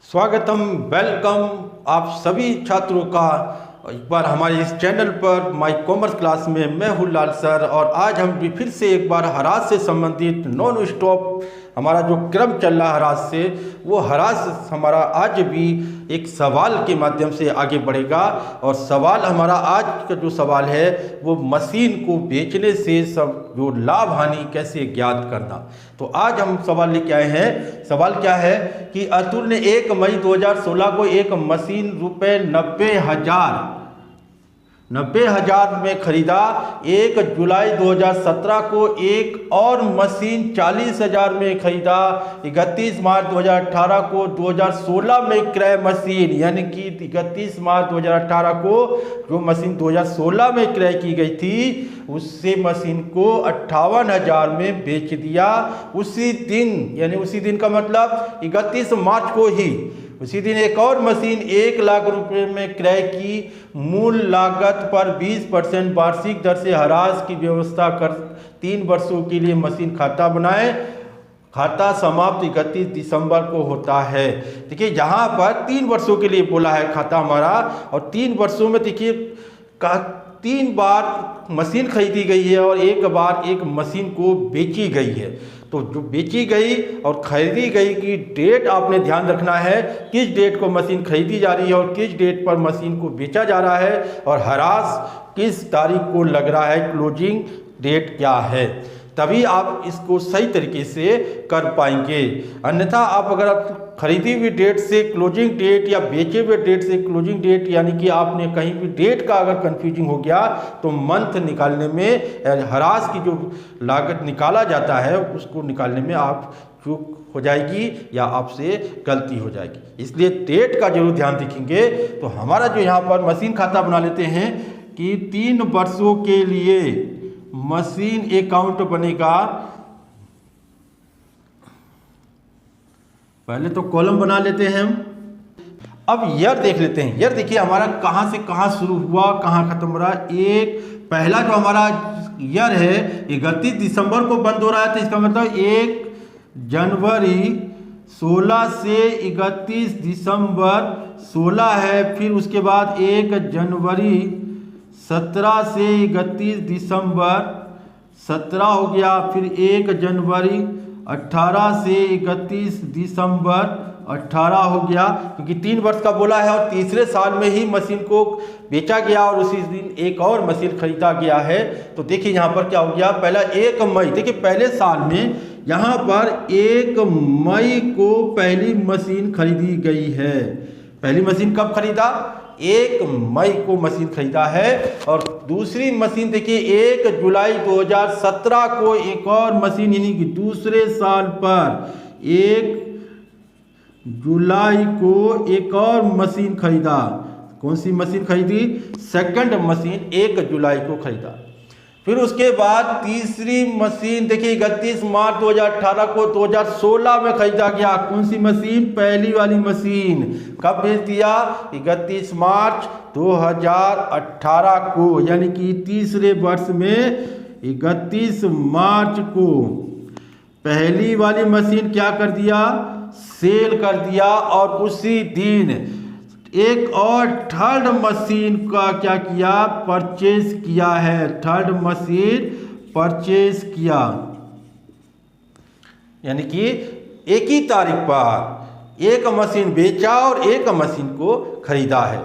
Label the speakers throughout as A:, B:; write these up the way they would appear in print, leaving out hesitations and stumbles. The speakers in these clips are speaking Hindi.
A: स्वागतम, वेलकम आप सभी छात्रों का एक बार हमारे इस चैनल पर माई कॉमर्स क्लास में। मैं हूँ लाल सर और आज हम भी फिर से एक बार हरास से संबंधित नॉन स्टॉप हमारा जो क्रम चल रहा है हरास से, वो हरास हमारा आज भी एक सवाल के माध्यम से आगे बढ़ेगा। और सवाल हमारा आज का जो सवाल है वो मशीन को बेचने से सब जो लाभ हानि कैसे ज्ञात करना। तो आज हम सवाल लेके आए हैं। सवाल क्या है कि अतुल ने 1 मई 2016 को एक मशीन रुपये 90,000 में खरीदा। 1 जुलाई 2017 को एक और मशीन 40,000 में खरीदा। 31 मार्च 2018 को 2016 में क्रय मशीन, यानी कि 31 मार्च 2018 को जो मशीन 2016 में क्रय की गई थी उससे मशीन को 58,000 में बेच दिया। उसी दिन, यानी उसी दिन का मतलब 31 मार्च को ही उसी दिन एक और मशीन 1 लाख रुपए में क्रय की। मूल लागत पर 20% वार्षिक दर से हरास की व्यवस्था कर 3 वर्षों के लिए मशीन खाता बनाए। खाता समाप्त 31 दिसंबर को होता है। देखिए यहाँ पर 3 वर्षों के लिए बोला है खाता हमारा, और 3 वर्षों में देखिए 3 बार मशीन खरीदी गई है और एक बार एक मशीन को बेची गई है। तो जो बेची गई और खरीदी गई की डेट आपने ध्यान रखना है, किस डेट को मशीन खरीदी जा रही है और किस डेट पर मशीन को बेचा जा रहा है, और हरास किस तारीख को लग रहा है, क्लोजिंग डेट क्या है, तभी आप इसको सही तरीके से कर पाएंगे। अन्यथा आप अगर खरीदी हुई डेट से क्लोजिंग डेट या बेचे हुए डेट से क्लोजिंग डेट, यानी कि आपने कहीं भी डेट का अगर कंफ्यूजिंग हो गया तो मंथ निकालने में, हरास की जो लागत निकाला जाता है उसको निकालने में आप चूक हो जाएगी या आपसे गलती हो जाएगी। इसलिए डेट का जरूर ध्यान रखेंगे। तो हमारा जो यहाँ पर मशीन खाता बना लेते हैं कि 3 वर्षों के लिए मशीन अकाउंट बनेगा। पहले तो कॉलम बना लेते हैं हम। अब ईयर देख लेते हैं। ईयर देखिए हमारा कहाँ से कहाँ शुरू हुआ, कहाँ खत्म हो रहा है। एक पहला जो हमारा ईयर है 31 दिसंबर को बंद हो रहा है, तो इसका मतलब 1 जनवरी 16 से 31 दिसंबर 16 है। फिर उसके बाद 1 जनवरी 17 से 31 दिसंबर 17 हो गया। फिर 1 जनवरी 18 से 31 दिसंबर 18 हो गया, क्योंकि 3 वर्ष का बोला है और तीसरे साल में ही मशीन को बेचा गया और उसी दिन एक और मशीन खरीदा गया है। तो देखिए यहाँ पर क्या हो गया, पहला 1 मई, देखिए पहले साल में यहाँ पर 1 मई को पहली मशीन खरीदी गई है। पहली मशीन कब खरीदा, 1 मई को मशीन खरीदा है। और दूसरी मशीन देखिए 1 जुलाई 2017 को एक और मशीन, यानी कि दूसरे साल पर 1 जुलाई को एक और मशीन खरीदा। कौन सी मशीन खरीदी, सेकंड मशीन 1 जुलाई को खरीदा। फिर उसके बाद तीसरी मशीन देखिए 31 मार्च 2018 को 2016 में खरीदा गया। कौन सी मशीन, पहली वाली मशीन कब बेच दिया, 31 मार्च 2018 को, यानी कि तीसरे वर्ष में 31 मार्च को पहली वाली मशीन क्या कर दिया, सेल कर दिया। और उसी दिन एक और थर्ड मशीन का क्या किया, परचेज किया है। थर्ड मशीन परचेज किया, यानी कि एक ही तारीख पर एक मशीन बेचा और एक मशीन को खरीदा है।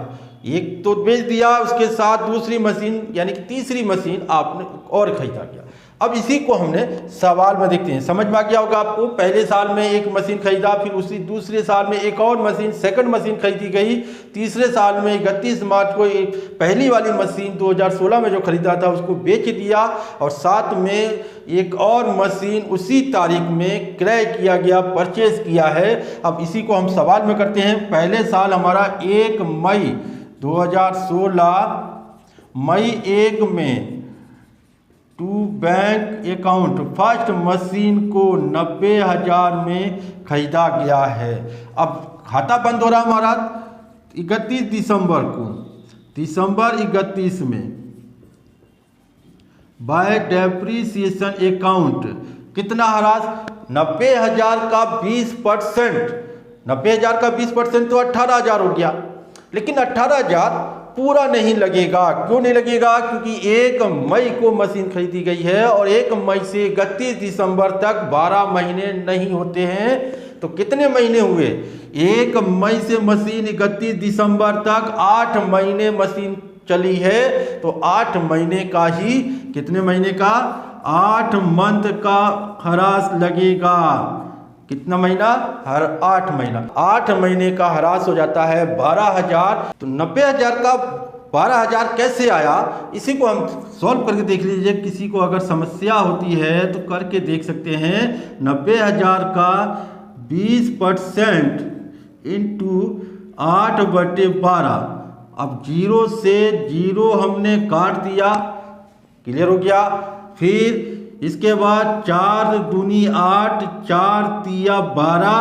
A: एक तो बेच दिया, उसके साथ दूसरी मशीन यानी कि तीसरी मशीन आपने और खरीदा गया। अब इसी को हमने सवाल में देखते हैं, समझ में आ गया होगा आपको। पहले साल में एक मशीन खरीदा, फिर उसी दूसरे साल में एक और मशीन, सेकंड मशीन खरीदी गई। तीसरे साल में 31 मार्च को एक पहली वाली मशीन 2016 में जो खरीदा था उसको बेच दिया, और साथ में एक और मशीन उसी तारीख में क्रय किया गया, परचेज किया है। अब इसी को हम सवाल में करते हैं। पहले साल हमारा 1 मई 2016, मई 1 में to bank account first machine को 90,000 में खरीदा गया है। अब खाता बंद हो रहा हमारा 31 दिसंबर को, दिसंबर 31 में बाय डेप्रीसिएशन अकाउंट कितना हरास, 90,000 का 20% 90,000 का 20% तो 18,000 हो गया। लेकिन 18,000 पूरा नहीं लगेगा। क्यों नहीं लगेगा? क्योंकि 1 मई को मशीन खरीदी गई है और 1 मई से 31 दिसंबर तक 12 महीने नहीं होते हैं। तो कितने महीने हुए? 1 मई से मशीन 31 दिसंबर तक 8 महीने मशीन चली है। तो 8 महीने का ही, कितने महीने का? 8 मंथ का हरास लगेगा। कितना महीना? हर 8 महीना। 8 महीने का हरास हो जाता है 12,000। तो 90,000 का 12,000 कैसे आया, इसी को हम सॉल्व करके देख लीजिए। किसी को अगर समस्या होती है तो करके देख सकते हैं। 90,000 का 20% इंटू 8/12। अब 0 से 0 हमने काट दिया, क्लियर हो गया। फिर इसके बाद 4 दूनी 8, 4 तिया 12,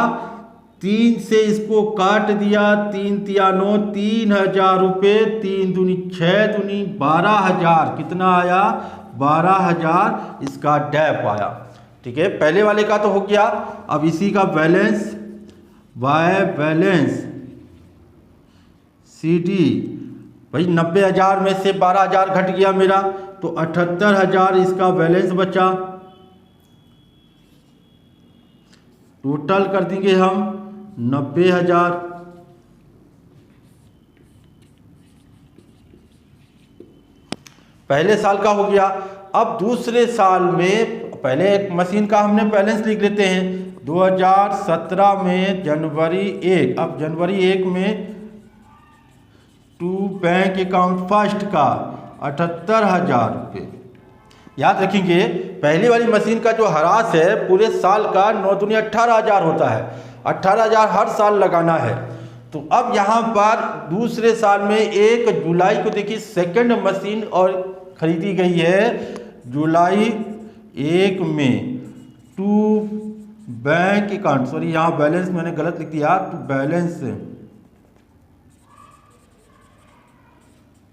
A: 3 से इसको काट दिया, 3 तिया 9, 3,000 रुपये। 3 दूनी 6 दूनी 12,000। कितना आया? 12,000 इसका डैप आया। ठीक है, पहले वाले का तो हो गया। अब इसी का बैलेंस, वाई बैलेंस CD भाई 90,000 में से 12,000 घट गया मेरा, तो 78,000 इसका बैलेंस बचा। टोटल कर देंगे हम 90,000। पहले साल का हो गया। अब दूसरे साल में, पहले एक मशीन का हमने बैलेंस लिख लेते हैं। 2017 में जनवरी 1। अब जनवरी 1 में टू बैंक अकाउंट फर्स्ट का 78,000 रुपये। याद रखेंगे, पहली वाली मशीन का जो हरास है पूरे साल का 9 दूनी 18,000 होता है। 18,000 हर साल लगाना है। तो अब यहाँ पर दूसरे साल में 1 जुलाई को देखिए सेकंड मशीन और खरीदी गई है। जुलाई 1 में टू बैंक अकाउंट, सॉरी यहाँ बैलेंस मैंने गलत लिख दिया, to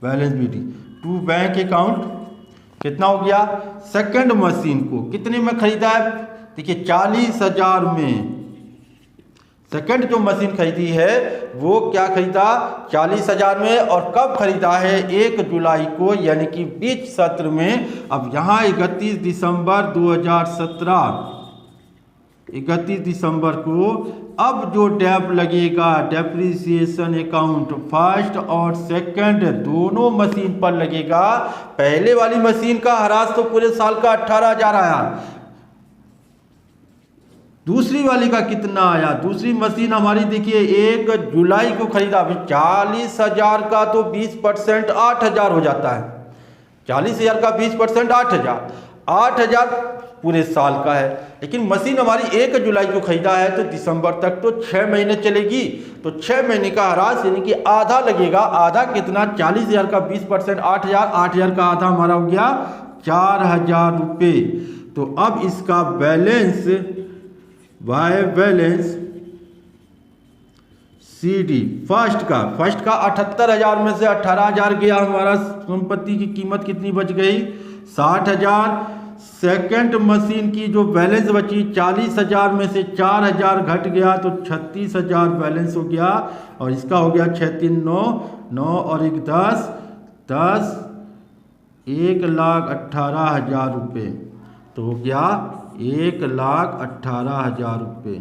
A: balance BD to bank account. कितना हो गया? सेकंड मशीन को कितने में खरीदा है? देखिए 40,000 में। सेकंड जो मशीन खरीदी है वो क्या खरीदा? 40,000 में। और कब खरीदा है? 1 जुलाई को, यानी कि बीच सत्र में। अब यहाँ 31 दिसंबर 2017, 31 दिसंबर को अब जो डेप लगेगा, डेप्रिसिएशन अकाउंट फर्स्ट और सेकंड दोनों मशीन पर लगेगा। पहले वाली मशीन का हरास तो पूरे साल का 18,000 आया। दूसरी वाली का कितना आया? दूसरी मशीन हमारी देखिए 1 जुलाई को खरीदा। 40,000 का तो 20% 8,000 हो जाता है। 40,000 का 20% 8,000। 8,000 पूरे साल का है। लेकिन मशीन हमारी 1 जुलाई को खरीदा है तो दिसंबर तक तो 6 महीने चलेगी। तो 6 महीने का हरास यानी कि आधा लगेगा। आधा कितना? 40,000 का 20% 8,000। 8,000 का आधा हमारा हो गया 4,000 रुपये। तो अब इसका balance, by balance CD first का 78,000 में से 18,000 गया। हमारा संपत्ति की कीमत कितनी बच गई? 60,000। सेकंड मशीन की जो बैलेंस बची 40,000 में से 4,000 घट गया तो 36,000 बैलेंस हो गया। और इसका हो गया 6 3 9 9 और 1 10 10, 1,18,000 रुपये। तो हो गया 1,18,000 रुपये।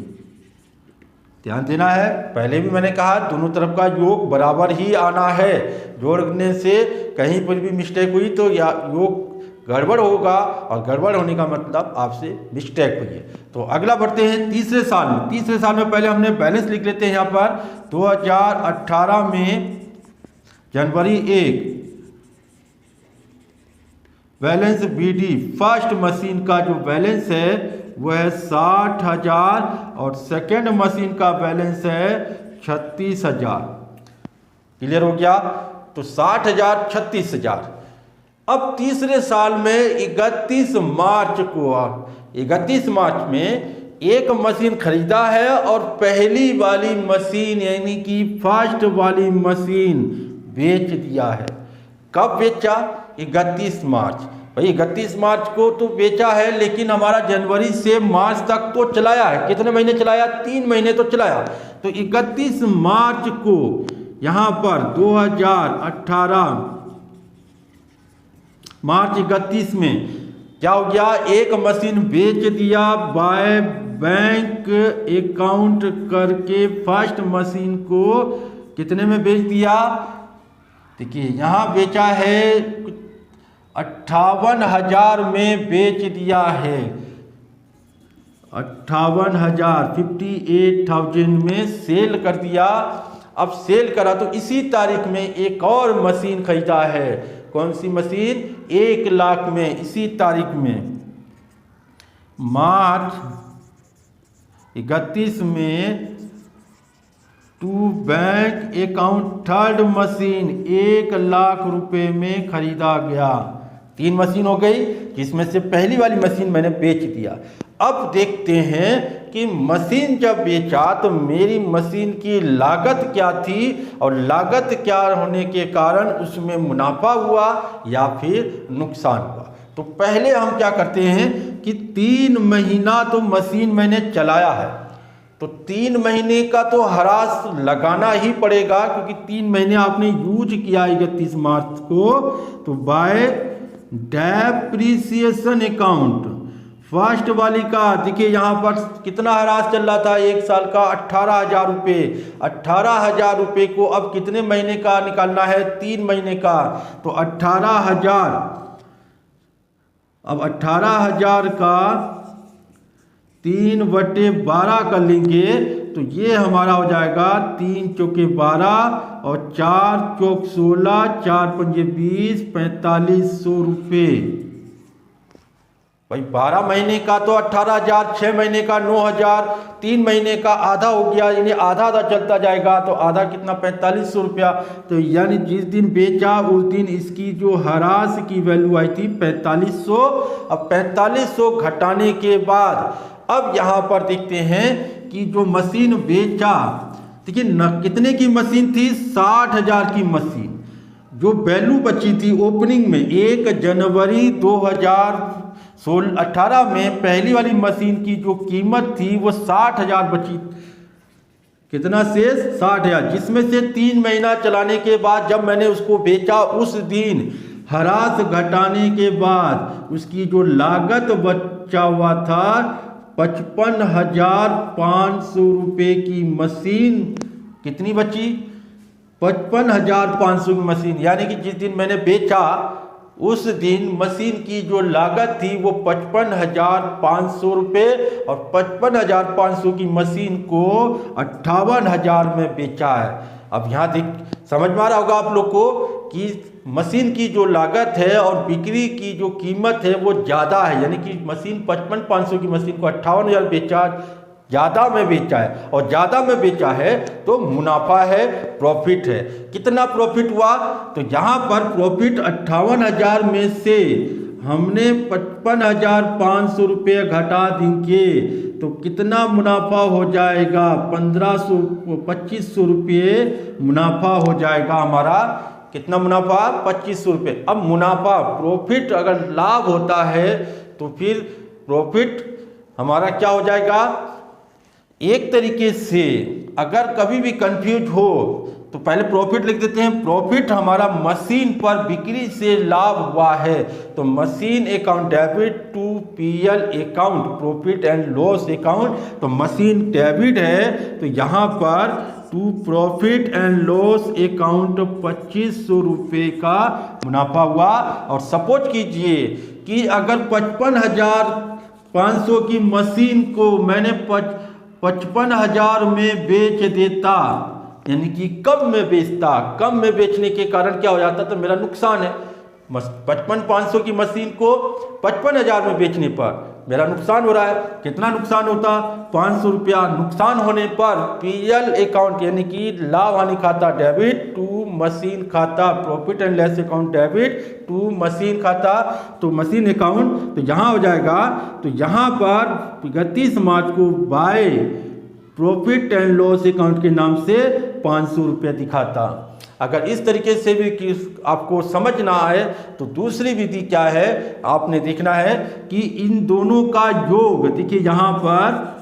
A: ध्यान देना है, पहले भी मैंने कहा दोनों तरफ का योग बराबर ही आना है। जोड़ने से कहीं पर भी मिस्टेक हुई तो या योग गड़बड़ होगा, और गड़बड़ होने का मतलब आपसे मिस्टेक हुई है। तो अगला बढ़ते हैं तीसरे साल में। तीसरे साल में पहले हमने बैलेंस लिख लेते हैं। यहाँ पर 2018 में जनवरी 1 बैलेंस BD फर्स्ट मशीन का जो बैलेंस है वो है 60,000 और सेकेंड मशीन का बैलेंस है 36,000। क्लियर हो गया? तो 60,000 36,000। अब तीसरे साल में 31 मार्च में एक मशीन खरीदा है और पहली वाली मशीन यानी कि फर्स्ट वाली मशीन बेच दिया है। कब बेचा? 31 मार्च। भाई 31 मार्च को तो बेचा है, लेकिन हमारा जनवरी से मार्च तक तो चलाया है। कितने महीने चलाया? 3 महीने तो चलाया। तो 31 मार्च को यहाँ पर 2018 मार्च 31 में क्या हो गया? एक मशीन बेच दिया बाय बैंक अकाउंट करके। फर्स्ट मशीन को कितने में बेच दिया? देखिए यहाँ बेचा है 58,000 में बेच दिया है। 58,000 58,000 में सेल कर दिया। अब सेल करा तो इसी तारीख में एक और मशीन खरीदा है। कौन सी मशीन? 1 लाख में, इसी तारीख में मार्च 31 में to bank account third machine 1 lakh रुपए में खरीदा गया। 3 मशीन हो गई, जिसमें से पहली वाली मशीन मैंने बेच दिया। अब देखते हैं कि मशीन जब बेचा तो मेरी मशीन की लागत क्या थी और लागत क्या होने के कारण उसमें मुनाफा हुआ या फिर नुकसान हुआ। तो पहले हम क्या करते हैं कि 3 महीना तो मशीन मैंने चलाया है, तो 3 महीने का तो हरास लगाना ही पड़ेगा, क्योंकि 3 महीने आपने यूज किया 31 मार्च को। तो बाय डेप्रिसिएशन अकाउंट फर्स्ट वाली का देखिए यहाँ पर कितना हरास चल रहा था 1 साल का? 18,000 रुपये। 18,000 रुपये को अब कितने महीने का निकालना है? 3 महीने का। तो 18,000, अब 18,000 का 3/12 कर लेंगे तो ये हमारा हो जाएगा 3 चौके 12 और 4 चौक 16, 4 पंजे 20, 4500 रुपये। भाई 12 महीने का तो 18,000, 6 महीने का 9,000, 3 महीने का आधा हो गया, यानी आधा आधा चलता जाएगा। तो आधा कितना? 4500 रुपया। तो यानी जिस दिन बेचा उस दिन इसकी जो हरास की वैल्यू आई थी 4500। अब 4500 घटाने के बाद अब यहाँ पर देखते हैं कि जो मशीन बेचा, देखिए कितने की मशीन थी? 60,000 की मशीन। जो वैल्यू बची थी ओपनिंग में 1 जनवरी 2018 में पहली वाली मशीन की जो कीमत थी वो 60,000 बची। कितना शेष? 60,000, जिसमें से 3 महीना चलाने के बाद जब मैंने उसको बेचा उस दिन हरास घटाने के बाद उसकी जो लागत बचा हुआ था 55,500 रुपये की मशीन कितनी बची? 55,500 की मशीन। यानी कि जिस दिन मैंने बेचा उस दिन मशीन की जो लागत थी वो 55,500 रुपये और 55,500 की मशीन को 58,000 में बेचा है। अब यहाँ समझ में आ रहा होगा आप लोग को कि मशीन की जो लागत है और बिक्री की जो कीमत है वो ज़्यादा है। यानी कि मशीन 55,500 की मशीन को 58,000 बेचा, ज़्यादा में बेचा है। और ज़्यादा में बेचा है तो मुनाफा है, प्रॉफिट है। कितना प्रॉफिट हुआ? तो यहाँ पर प्रॉफिट 58,000 में से हमने 55,500 रुपये घटा देंगे तो कितना मुनाफा हो जाएगा? 2500 रुपये मुनाफा हो जाएगा हमारा। कितना मुनाफा? 2500 रुपये। अब मुनाफा, प्रॉफिट अगर लाभ होता है तो फिर प्रॉफिट हमारा क्या हो जाएगा? एक तरीके से अगर कभी भी कंफ्यूज हो तो पहले प्रॉफिट लिख देते हैं। प्रॉफिट हमारा मशीन पर बिक्री से लाभ हुआ है तो machine account debit to PL account, profit and loss account. तो मशीन डेबिट है तो यहाँ पर to profit and loss account 2500 रुपये का मुनाफा हुआ। और सपोज कीजिए कि अगर 55,500 की मशीन को मैंने 55,000 में बेच देता, यानी कि कम में बेचता, कम में बेचने के कारण क्या हो जाता? तो मेरा नुकसान है। 55,500 की मशीन को 55,000 में बेचने पर मेरा नुकसान हो रहा है। कितना नुकसान होता? 500 रुपया। नुकसान होने पर पीएल अकाउंट यानी कि लाभ हानि खाता डेबिट टू मशीन खाता, profit and loss account debit to machine खाता। तो मशीन अकाउंट तो यहाँ हो जाएगा। तो यहाँ पर 31 मार्च को by profit and loss account के नाम से 500 रुपया दिखाता। अगर इस तरीके से भी कि आपको समझ ना आए तो दूसरी विधि क्या है, आपने देखना है कि इन दोनों का योग, देखिए यहाँ पर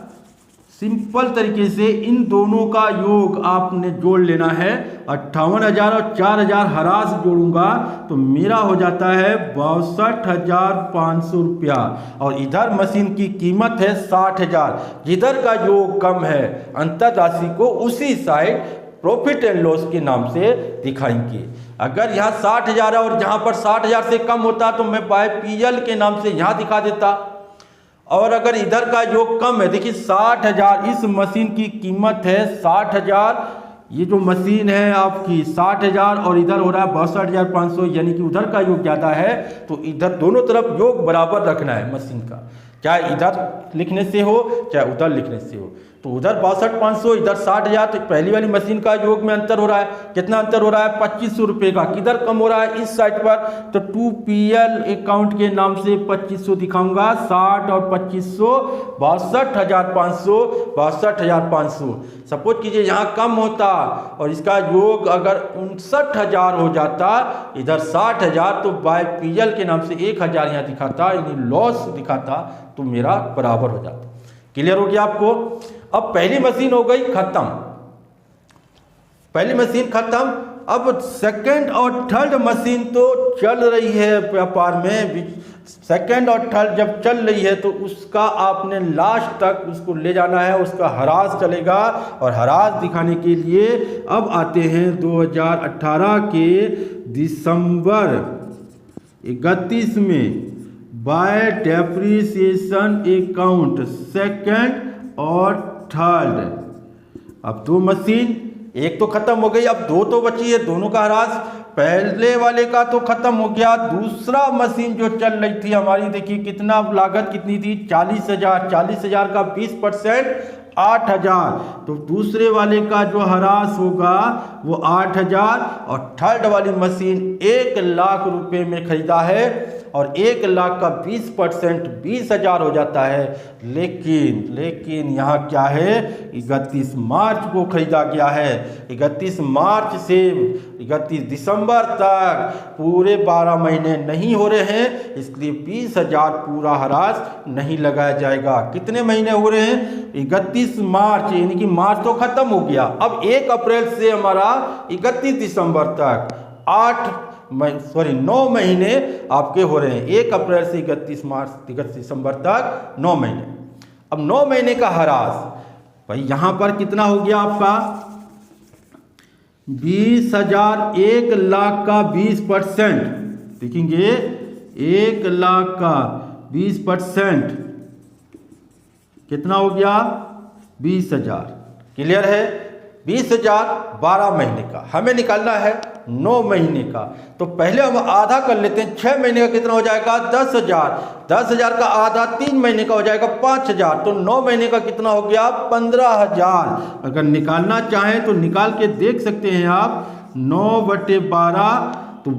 A: सिंपल तरीके से इन दोनों का योग आपने जोड़ लेना है। 58,000 और 4,000 हरास जोड़ूंगा तो मेरा हो जाता है 62,500 रुपया, और इधर मशीन की कीमत है 60,000। जिधर का योग कम है अंतर राशि को उसी साइड प्रॉफिट एंड लॉस के नाम से दिखाएंगे। अगर यहाँ 60,000 है और जहाँ पर 60,000 से कम होता तो मैं बाय पीएल के नाम से यहाँ दिखा देता, और अगर इधर का योग कम है, देखिए 60,000 इस मशीन की कीमत है 60,000, ये जो मशीन है आपकी 60,000 और इधर हो रहा है 62,500, यानी कि उधर का योग ज़्यादा है तो इधर दोनों तरफ योग बराबर रखना है मशीन का, चाहे इधर लिखने से हो चाहे उधर लिखने से हो। तो उधर 62,500 इधर 60,000, तो पहली वाली मशीन का योग में अंतर हो रहा है, कितना अंतर हो रहा है 2,500 रुपये का। किधर कम हो रहा है इस साइड पर, तो 2PL अकाउंट के नाम से 2,500 दिखाऊंगा, 60 और 2,500 62,500 62,500। सपोज कीजिए यहाँ कम होता और इसका योग अगर 59,000 हो जाता, इधर 60,000, तो बाय पीएल के नाम से 1,000 यहाँ दिखाता, यानी लॉस दिखाता, तो मेरा बराबर हो जाता। क्लियर हो गया आपको। अब पहली मशीन हो गई खत्म, पहली मशीन खत्म। अब सेकंड और थर्ड मशीन तो चल रही है व्यापार में, सेकंड और थर्ड जब चल रही है तो उसका आपने लास्ट तक उसको ले जाना है, उसका हरास चलेगा। और हरास दिखाने के लिए अब आते हैं 2018 के दिसंबर 31 में बाय डेप्रीसिएशन अकाउंट सेकंड और थर्ड। अब दो मशीन, एक तो खत्म हो गई, अब दो तो बची है, दोनों का हरास। पहले वाले का तो खत्म हो गया, दूसरा मशीन जो चल रही थी हमारी, देखिए कितना लागत कितनी थी 40,000, 40,000 का 20% 8,000, तो दूसरे वाले का जो हरास होगा वो 8,000। और थर्ड वाली मशीन 1,00,000 रुपए में खरीदा है और 1,00,000 का 20% 20,000 हो जाता है। लेकिन यहाँ क्या है, 31 मार्च को खरीदा गया है। 31 मार्च से 31 दिसंबर तक पूरे 12 महीने नहीं हो रहे हैं, इसलिए 20,000 पूरा हरास नहीं लगाया जाएगा। कितने महीने हो रहे हैं, 31 मार्च, यानी कि मार्च तो खत्म हो गया। अब 1 अप्रैल से हमारा 31 दिसंबर तक 9 महीने आपके हो रहे हैं। 1 अप्रैल से 31 मार्च 31 दिसंबर तक 9 महीने। अब 9 महीने का हरास भाई यहाँ पर कितना हो गया आपका 20,000, 1,00,000 का 20%, देखेंगे 1,00,000 का 20% कितना हो गया 20,000। क्लियर है, 20,000 12 महीने का हमें निकालना है 9 महीने का। तो पहले हम आधा कर लेते हैं, 6 महीने का कितना हो जाएगा 10,000, 10,000 का आधा 3 महीने का हो जाएगा 5,000, तो 9 महीने का कितना हो गया 15,000। अगर निकालना चाहें तो निकाल के देख सकते हैं आप, 9/12, तो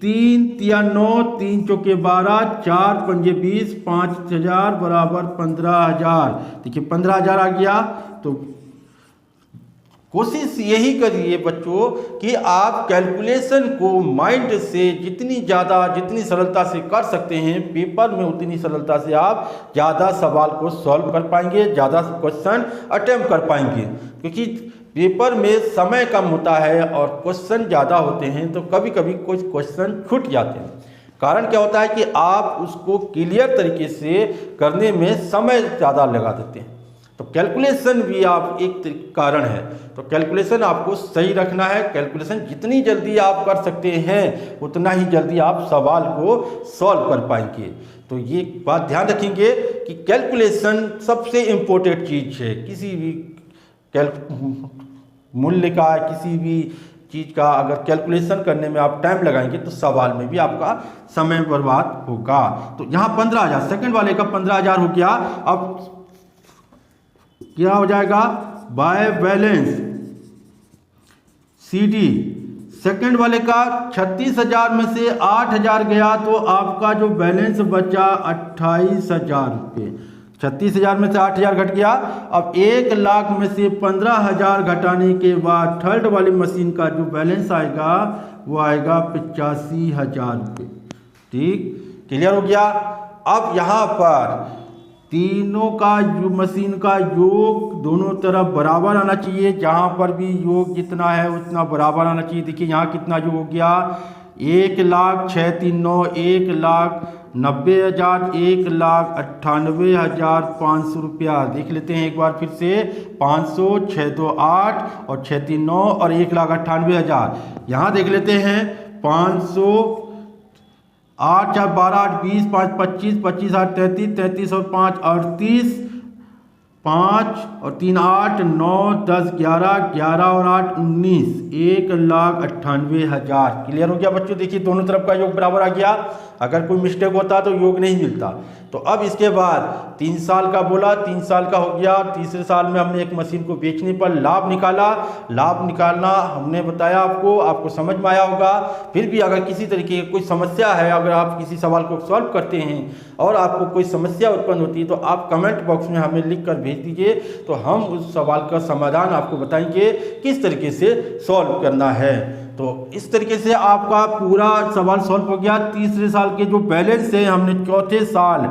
A: 3 तिया 9, 3 चौके 12, 4 पंजे 20, 5,000 बराबर 15,000। देखिए 15,000 आ गया। तो कोशिश यही करिए बच्चों कि आप कैलकुलेशन को माइंड से जितनी सरलता से कर सकते हैं पेपर में, उतनी सरलता से आप ज़्यादा सवाल को सॉल्व कर पाएंगे, ज़्यादा क्वेश्चन अटेम्प्ट कर पाएंगे। क्योंकि पेपर में समय कम होता है और क्वेश्चन ज़्यादा होते हैं, तो कभी कभी कुछ क्वेश्चन छूट जाते हैं। कारण क्या होता है कि आप उसको क्लियर तरीके से करने में समय ज़्यादा लगा देते हैं। तो कैलकुलेशन भी आप एक कारण है, तो कैलकुलेशन आपको सही रखना है। कैलकुलेशन जितनी जल्दी आप कर सकते हैं उतना ही जल्दी आप सवाल को सॉल्व कर पाएंगे। तो ये बात ध्यान रखेंगे कि कैलकुलेशन सबसे इम्पोर्टेंट चीज़ है। किसी भी मूल्य का, किसी भी चीज़ का अगर कैलकुलेशन करने में आप टाइम लगाएंगे तो सवाल में भी आपका समय बर्बाद होगा। तो यहाँ 15,000, सेकंड वाले का 15,000 हो गया। अब क्या हो जाएगा बाय बैलेंस CD, सेकंड वाले का 36,000 में से 8,000 गया तो आपका जो बैलेंस बचा 28,000 रुपये। 36,000 में से 8,000 घट गया। अब 1 लाख में से 15,000 घटाने के बाद थर्ड वाली मशीन का जो बैलेंस आएगा वो आएगा 85,000 रुपये। ठीक, क्लियर हो गया। अब यहाँ पर तीनों का जो मशीन का योग दोनों तरफ बराबर आना चाहिए, जहाँ पर भी योग जितना है उतना बराबर आना चाहिए। देखिए यहाँ कितना योग हो गया, 1,06,39, 1,90,000, 1,98,500 रुपया। देख लेते हैं एक बार फिर से, 500, 628 और 639 और 1,98,000। यहाँ देख लेते हैं 500, 8 4 12 8 20 5 25 25 8 33 33 और 5 38, 5 और 3 8 9 10 11 11 और 8 19, 1,98,000। क्लियर हो गया बच्चों। देखिए दोनों तरफ का योग बराबर आ गया। अगर कोई मिस्टेक होता तो योग नहीं मिलता। तो अब इसके बाद 3 साल का बोला, 3 साल का हो गया। तीसरे साल में हमने एक मशीन को बेचने पर लाभ निकाला। लाभ निकालना हमने बताया आपको समझ में आया होगा। फिर भी अगर किसी तरीके की कोई समस्या है, अगर आप किसी सवाल को सॉल्व करते हैं और आपको कोई समस्या उत्पन्न होती है तो आप कमेंट बॉक्स में हमें लिख कर भेज दीजिए, तो हम उस सवाल का समाधान आपको बताएंगे किस तरीके से सॉल्व करना है। तो इस तरीके से आपका पूरा सवाल सॉल्व हो गया। तीसरे साल के जो बैलेंस है हमने चौथे साल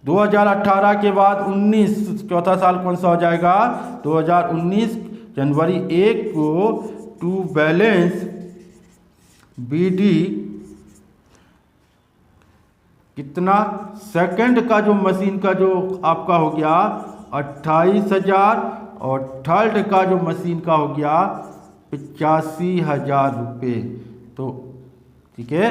A: 2018 के बाद 19, चौथा साल कौन सा हो जाएगा, 2019 जनवरी 1 को टू बैलेंस BD कितना सेकंड का जो मशीन का जो आपका हो गया 28,000 और थर्ड का जो मशीन का हो गया 85,000 रुपये। तो ठीक है,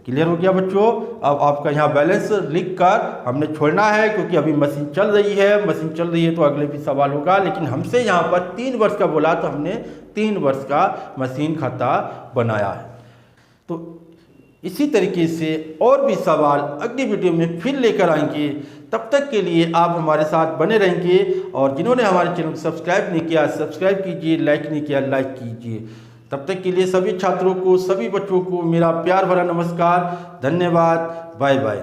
A: क्लियर हो गया बच्चों। अब आपका यहाँ बैलेंस लिख कर हमने छोड़ना है, क्योंकि अभी मशीन चल रही है। मशीन चल रही है तो अगले भी सवाल होगा, लेकिन हमसे यहाँ पर 3 वर्ष का बोला तो हमने 3 वर्ष का मशीन खाता बनाया है। तो इसी तरीके से और भी सवाल अगली वीडियो में फिर लेकर आएंगे। तब तक के लिए आप हमारे साथ बने रहेंगे, और जिन्होंने हमारे चैनल को सब्सक्राइब नहीं किया सब्सक्राइब कीजिए, लाइक नहीं किया लाइक कीजिए। तब तक के लिए सभी छात्रों को, सभी बच्चों को मेरा प्यार भरा नमस्कार, धन्यवाद, बाय बाय।